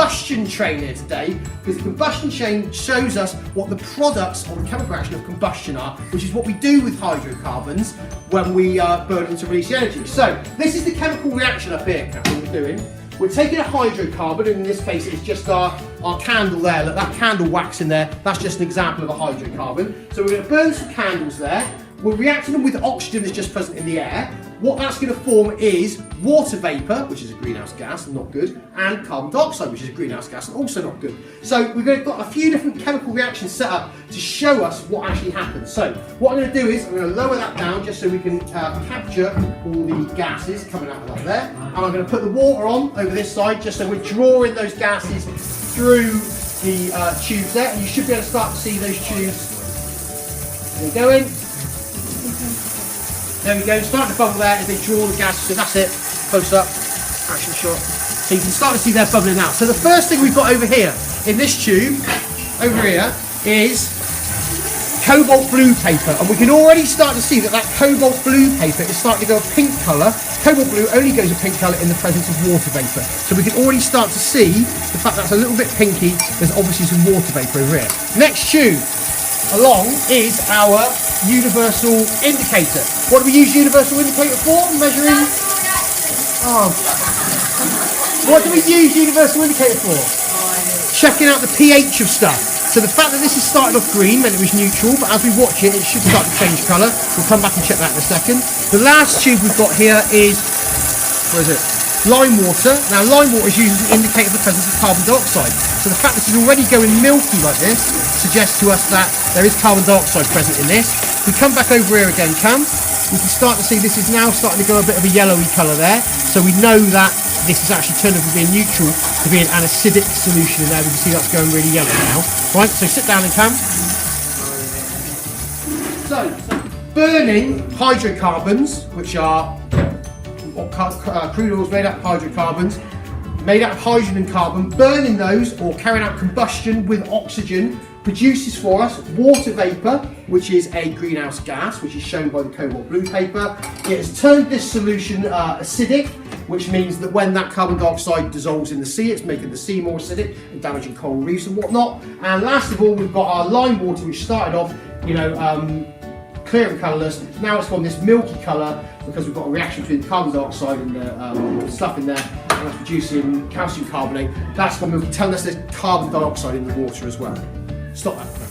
combustion train here today, because the combustion chain shows us what the products of the chemical reaction of combustion are, which is what we do with hydrocarbons when we burn them to release the energy. So this is the chemical reaction up here, Captain, we're doing. We're taking a hydrocarbon, and in this case it's just our candle there. Look, that candle wax in there, that's just an example of a hydrocarbon. So we're going to burn some candles there. We're reacting them with oxygen that's just present in the air. What that's going to form is water vapour, which is a greenhouse gas, not good, and carbon dioxide, which is a greenhouse gas, and also not good. So we've got a few different chemical reactions set up to show us what actually happens. So what I'm going to do is I'm going to lower that down just so we can capture all the gases coming out of that there. And I'm going to put the water on over this side just so we're drawing those gases through the tubes there. And you should be able to start to see those tubes. They're going. There we go, starting to bubble there as they draw the gas. So that's it, close up, action shot. So you can start to see they're bubbling out. So the first thing we've got over here, in this tube, over here, is cobalt blue paper. And we can already start to see that that cobalt blue paper is starting to go a pink colour. Cobalt blue only goes a pink colour in the presence of water vapour. So we can already start to see the fact that's a little bit pinky. There's obviously some water vapour over here. Next tube along is our universal indicator. What do we use universal indicator for? Measuring. Oh. What do we use universal indicator for? Checking out the pH of stuff. So the fact that this has started off green meant it was neutral, but as we watch it, it should start to change colour. We'll come back and check that in a second. The last tube we've got here is, where is it? Lime water. Now lime water is used to indicate the presence of carbon dioxide. So the fact that this is already going milky like this suggests to us that there is carbon dioxide present in this. We come back over here again, Cam. We can start to see this is now starting to go a bit of a yellowy colour there. So we know that this is actually turned from being neutral to being an acidic solution in there. We can see that's going really yellow now. Right, so sit down and Cam. So, burning hydrocarbons, which are crude oils made out of hydrocarbons, made out of hydrogen and carbon, burning those or carrying out combustion with oxygen produces for us water vapour, which is a greenhouse gas, which is shown by the cobalt blue paper. It has turned this solution acidic, which means that when that carbon dioxide dissolves in the sea, it's making the sea more acidic and damaging coral reefs and whatnot. And last of all, we've got our lime water, which started off, clear and colourless. Now it's gone this milky colour because we've got a reaction between the carbon dioxide and the stuff in there, and that's producing calcium carbonate. That's gone milky, telling us there's carbon dioxide in the water as well. Stop that.